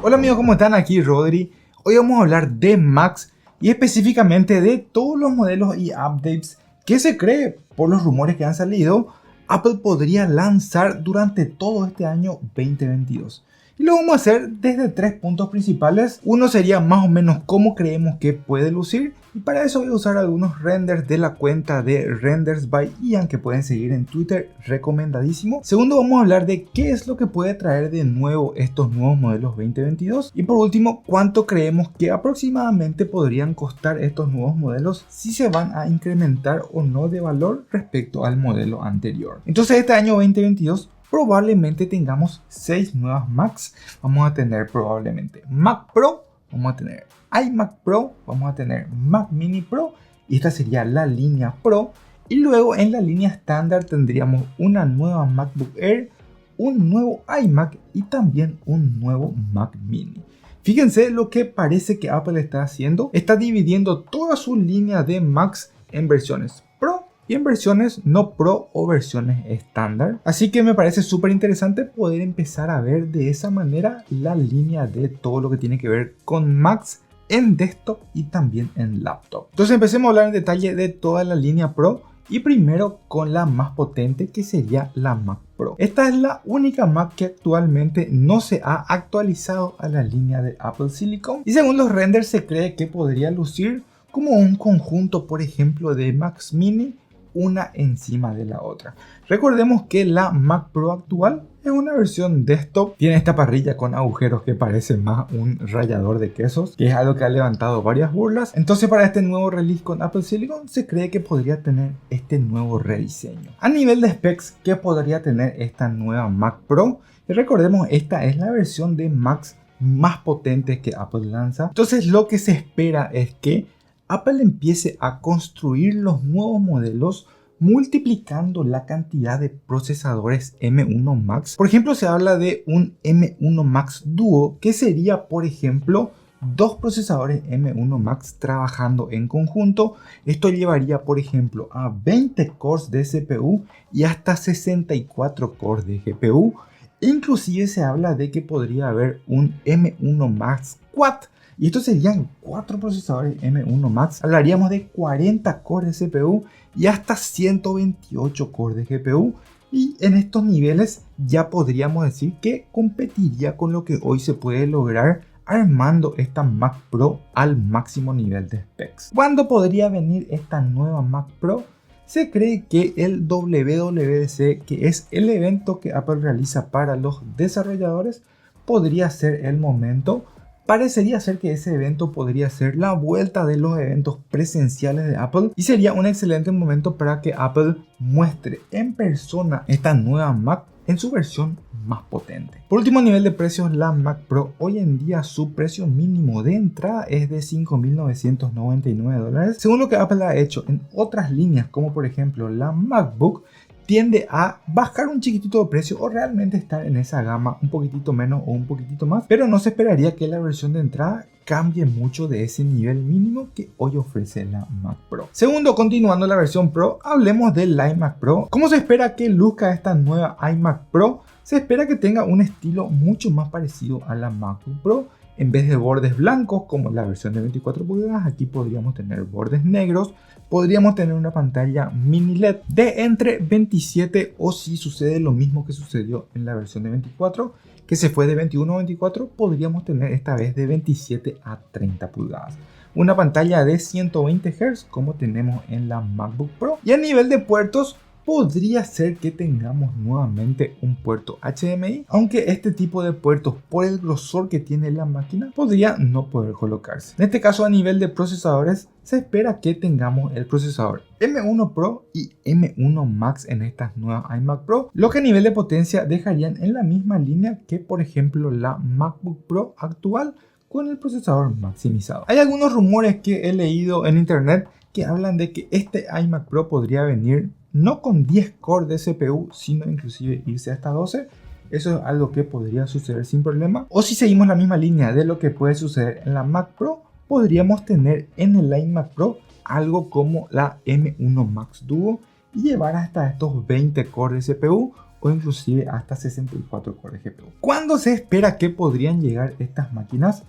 Hola amigos, ¿cómo están? Aquí Rodri. Hoy vamos a hablar de Macs y específicamente de todos los modelos y updates que se cree, por los rumores que han salido, Apple podría lanzar durante todo este año 2022. Y lo vamos a hacer desde tres puntos principales. Uno sería más o menos cómo creemos que puede lucir. Y para eso voy a usar algunos renders de la cuenta de Renders by Ian que pueden seguir en Twitter, recomendadísimo. Segundo, vamos a hablar de qué es lo que puede traer de nuevo estos nuevos modelos 2022. Y por último, cuánto creemos que aproximadamente podrían costar estos nuevos modelos, si se van a incrementar o no de valor respecto al modelo anterior. Entonces este año 2022 probablemente tengamos 6 nuevas Macs. Vamos a tener probablemente Mac Pro, vamos a tener iMac Pro, vamos a tener Mac Mini Pro y esta sería la línea Pro. Y luego en la línea estándar tendríamos una nueva MacBook Air, un nuevo iMac y también un nuevo Mac Mini. Fíjense lo que parece que Apple está haciendo. Está dividiendo toda su línea de Macs en versiones Pro y en versiones no Pro o versiones estándar. Así que me parece súper interesante poder empezar a ver de esa manera la línea de todo lo que tiene que ver con Macs en desktop y también en laptop. Entonces empecemos a hablar en detalle de toda la línea Pro y primero con la más potente, que sería la Mac Pro. Esta es la única Mac que actualmente no se ha actualizado a la línea de Apple Silicon y según los renders se cree que podría lucir como un conjunto, por ejemplo, de Macs Mini, una encima de la otra. Recordemos que la Mac Pro actual es una versión desktop, tiene esta parrilla con agujeros que parece más un rallador de quesos, que es algo que ha levantado varias burlas. Entonces para este nuevo release con Apple Silicon se cree que podría tener este nuevo rediseño. A nivel de specs, ¿qué podría tener esta nueva Mac Pro? Y recordemos, esta es la versión de Macs más potente que Apple lanza. Entonces lo que se espera es que Apple empiece a construir los nuevos modelos multiplicando la cantidad de procesadores M1 Max. Por ejemplo, se habla de un M1 Max Duo, que sería, por ejemplo, dos procesadores M1 Max trabajando en conjunto. Esto llevaría, por ejemplo, a 20 cores de CPU y hasta 64 cores de GPU. Inclusive se habla de que podría haber un M1 Max Quad. Y estos serían 4 procesadores M1 Max. Hablaríamos de 40 cores de CPU y hasta 128 cores de GPU. Y en estos niveles ya podríamos decir que competiría con lo que hoy se puede lograr armando esta Mac Pro al máximo nivel de specs. ¿Cuándo podría venir esta nueva Mac Pro? Se cree que el WWDC, que es el evento que Apple realiza para los desarrolladores, podría ser el momento. Parecería ser que ese evento podría ser la vuelta de los eventos presenciales de Apple y sería un excelente momento para que Apple muestre en persona esta nueva Mac en su versión más potente. Por último, a nivel de precios, la Mac Pro hoy en día su precio mínimo de entrada es de $5.999. Según lo que Apple ha hecho en otras líneas, como por ejemplo la MacBook, tiende a bajar un chiquitito de precio o realmente estar en esa gama un poquitito menos o un poquitito más, pero no se esperaría que la versión de entrada cambie mucho de ese nivel mínimo que hoy ofrece la Mac Pro. Segundo, continuando la versión Pro, hablemos del iMac Pro. ¿Cómo se espera que luzca esta nueva iMac Pro? Se espera que tenga un estilo mucho más parecido a la MacBook Pro. En vez de bordes blancos como la versión de 24 pulgadas, aquí podríamos tener bordes negros. Podríamos tener una pantalla mini LED de entre 27 o si sucede lo mismo que sucedió en la versión de 24, que se fue de 21 a 24, podríamos tener esta vez de 27 a 30 pulgadas. Una pantalla de 120 Hz como tenemos en la MacBook Pro. Y a nivel de puertos, podría ser que tengamos nuevamente un puerto HDMI, aunque este tipo de puertos, por el grosor que tiene la máquina, podría no poder colocarse. En este caso, a nivel de procesadores, se espera que tengamos el procesador M1 Pro y M1 Max en estas nuevas iMac Pro, lo que a nivel de potencia dejarían en la misma línea que, por ejemplo, la MacBook Pro actual con el procesador maximizado. Hay algunos rumores que he leído en internet que hablan de que este iMac Pro podría venir no con 10 cores de CPU, sino inclusive irse hasta 12. Eso es algo que podría suceder sin problema. O si seguimos la misma línea de lo que puede suceder en la Mac Pro, podríamos tener en el iMac Pro algo como la M1 Max Duo y llevar hasta estos 20 cores de CPU o inclusive hasta 64 core GPU. ¿Cuándo se espera que podrían llegar estas máquinas?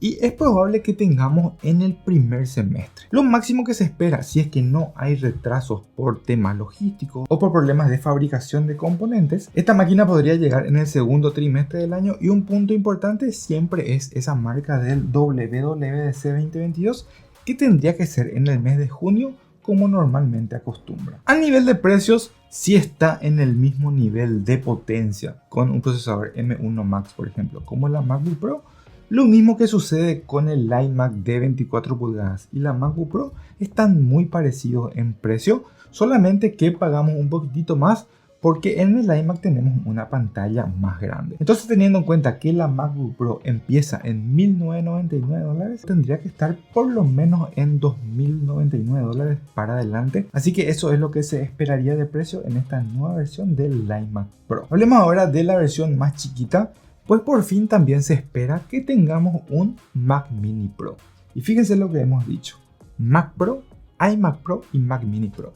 Y es probable que tengamos en el primer semestre. Lo máximo que se espera, si es que no hay retrasos por temas logísticos o por problemas de fabricación de componentes, esta máquina podría llegar en el segundo trimestre del año. Y un punto importante siempre es esa marca del WWDC 2022 que tendría que ser en el mes de junio, como normalmente acostumbra. A nivel de precios, sí está en el mismo nivel de potencia con un procesador M1 Max, por ejemplo, como la MacBook Pro. Lo mismo que sucede con el iMac de 24 pulgadas y la MacBook Pro, están muy parecidos en precio, solamente que pagamos un poquitito más porque en el iMac tenemos una pantalla más grande. Entonces, teniendo en cuenta que la MacBook Pro empieza en $1.999, tendría que estar por lo menos en $2.099 para adelante. Así que eso es lo que se esperaría de precio en esta nueva versión del iMac Pro. Hablemos ahora de la versión más chiquita. Pues por fin también se espera que tengamos un Mac Mini Pro. Y fíjense lo que hemos dicho: Mac Pro, iMac Pro y Mac Mini Pro.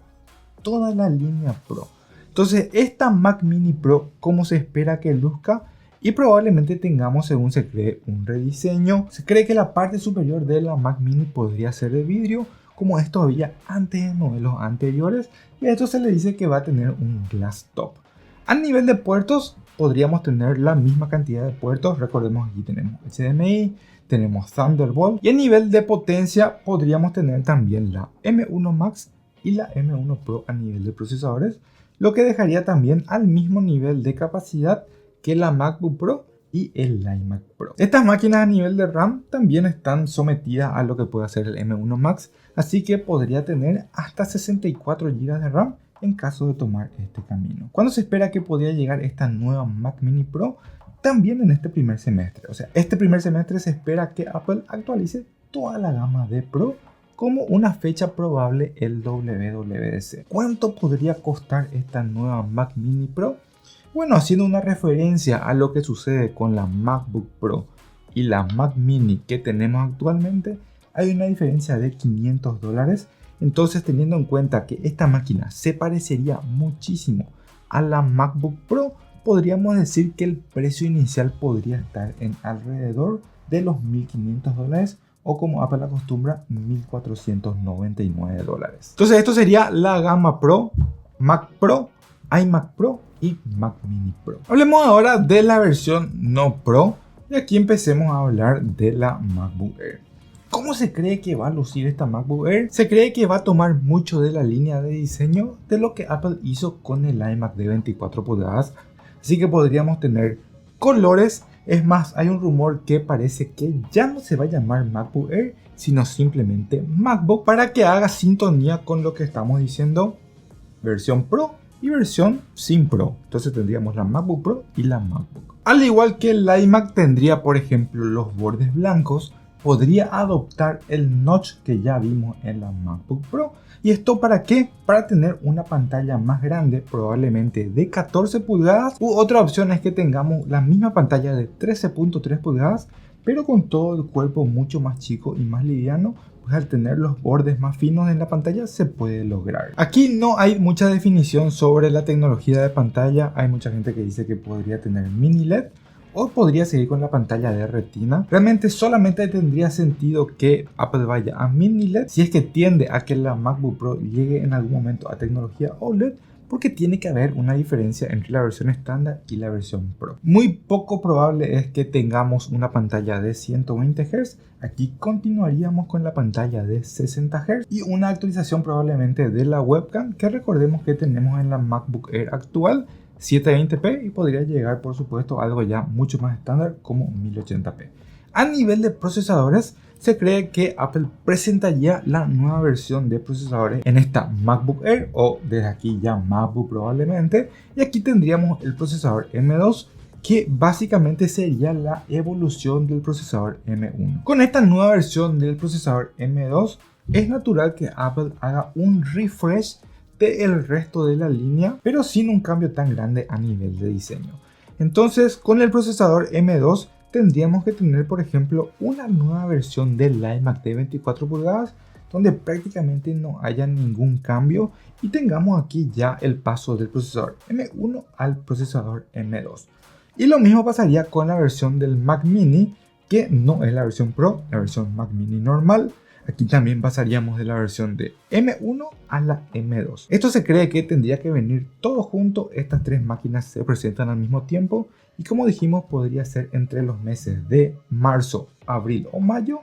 Toda la línea Pro. Entonces, esta Mac Mini Pro, ¿cómo se espera que luzca? Y probablemente tengamos, según se cree, un rediseño. Se cree que la parte superior de la Mac Mini podría ser de vidrio, como esto había antes en modelos anteriores. Y a esto se le dice que va a tener un glass top. A nivel de puertos, podríamos tener la misma cantidad de puertos. Recordemos, aquí tenemos HDMI, tenemos Thunderbolt. Y a nivel de potencia, podríamos tener también la M1 Max y la M1 Pro a nivel de procesadores, lo que dejaría también al mismo nivel de capacidad que la MacBook Pro y el iMac Pro. Estas máquinas a nivel de RAM también están sometidas a lo que puede hacer el M1 Max, así que podría tener hasta 64 GB de RAM en caso de tomar este camino. ¿Cuándo se espera que podría llegar esta nueva Mac Mini Pro? También en este primer semestre. O sea, este primer semestre se espera que Apple actualice toda la gama de Pro, como una fecha probable el WWDC. ¿Cuánto podría costar esta nueva Mac Mini Pro? Bueno, haciendo una referencia a lo que sucede con la MacBook Pro y la Mac Mini que tenemos actualmente, hay una diferencia de $500. Entonces, teniendo en cuenta que esta máquina se parecería muchísimo a la MacBook Pro, podríamos decir que el precio inicial podría estar en alrededor de los $1.500, o como Apple acostumbra, $1.499. Entonces, esto sería la gama Pro, Mac Pro, iMac Pro y Mac Mini Pro. Hablemos ahora de la versión no Pro, y aquí empecemos a hablar de la MacBook Air. ¿Cómo se cree que va a lucir esta MacBook Air? Se cree que va a tomar mucho de la línea de diseño de lo que Apple hizo con el iMac de 24 pulgadas. Así que podríamos tener colores. Es más, hay un rumor que parece que ya no se va a llamar MacBook Air, sino simplemente MacBook, para que haga sintonía con lo que estamos diciendo, versión Pro y versión sin Pro. Entonces tendríamos la MacBook Pro y la MacBook. Al igual que el iMac tendría, por ejemplo, los bordes blancos, podría adoptar el notch que ya vimos en la MacBook Pro. ¿Y esto para qué? Para tener una pantalla más grande, probablemente de 14 pulgadas. U otra opción es que tengamos la misma pantalla de 13.3 pulgadas, pero con todo el cuerpo mucho más chico y más liviano. Pues al tener los bordes más finos en la pantalla se puede lograr. Aquí no hay mucha definición sobre la tecnología de pantalla. Hay mucha gente que dice que podría tener mini LED o podría seguir con la pantalla de retina. Realmente solamente tendría sentido que Apple vaya a mini LED si es que tiende a que la MacBook Pro llegue en algún momento a tecnología OLED, porque tiene que haber una diferencia entre la versión estándar y la versión Pro. Muy poco probable es que tengamos una pantalla de 120 Hz. Aquí continuaríamos con la pantalla de 60 Hz y una actualización probablemente de la webcam, que recordemos que tenemos en la MacBook Air actual 720p, y podría llegar, por supuesto, a algo ya mucho más estándar como 1080p. A nivel de procesadores, se cree que Apple presentaría la nueva versión de procesadores en esta MacBook Air, o desde aquí ya MacBook probablemente, y aquí tendríamos el procesador M2, que básicamente sería la evolución del procesador M1. Con esta nueva versión del procesador M2, es natural que Apple haga un refresh del resto de la línea, pero sin un cambio tan grande a nivel de diseño. Entonces, con el procesador M2 tendríamos que tener, por ejemplo, una nueva versión del iMac de 24 pulgadas donde prácticamente no haya ningún cambio y tengamos aquí ya el paso del procesador M1 al procesador M2. Y lo mismo pasaría con la versión del Mac Mini, que no es la versión Pro, la versión Mac Mini normal. Aquí también pasaríamos de la versión de M1 a la M2. Esto se cree que tendría que venir todo junto. Estas tres máquinas se presentan al mismo tiempo y, como dijimos, podría ser entre los meses de marzo, abril o mayo.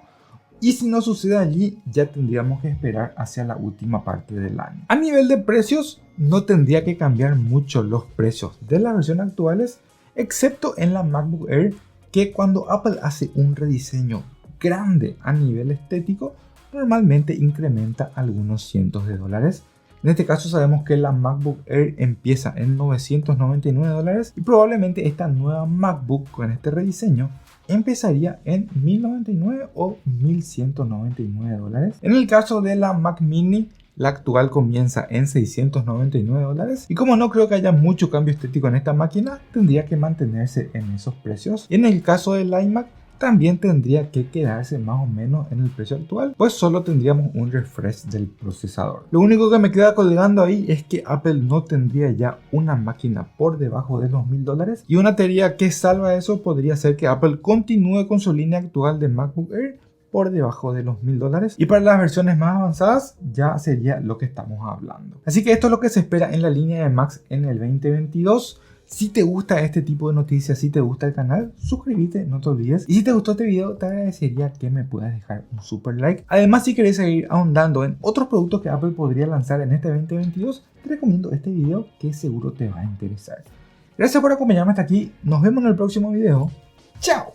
Y si no sucede allí, ya tendríamos que esperar hacia la última parte del año. A nivel de precios, no tendría que cambiar mucho los precios de las versiones actuales, excepto en la MacBook Air, que cuando Apple hace un rediseño grande a nivel estético, normalmente incrementa algunos cientos de dólares. En este caso sabemos que la MacBook Air empieza en $999 y probablemente esta nueva MacBook con este rediseño empezaría en $1099 o $1199. En el caso de la Mac Mini, la actual comienza en $699 y como no creo que haya mucho cambio estético en esta máquina, tendría que mantenerse en esos precios. Y en el caso del iMac, también tendría que quedarse más o menos en el precio actual, pues solo tendríamos un refresh del procesador. Lo único que me queda colgando ahí es que Apple no tendría ya una máquina por debajo de los $1000, y una teoría que salva eso podría ser que Apple continúe con su línea actual de MacBook Air por debajo de los $1000, y para las versiones más avanzadas ya sería lo que estamos hablando. Así que esto es lo que se espera en la línea de Macs en el 2022. Si te gusta este tipo de noticias, si te gusta el canal, suscríbete, no te olvides. Y si te gustó este video, te agradecería que me puedas dejar un super like. Además, si querés seguir ahondando en otros productos que Apple podría lanzar en este 2022, te recomiendo este video que seguro te va a interesar. Gracias por acompañarme hasta aquí. Nos vemos en el próximo video. ¡Chao!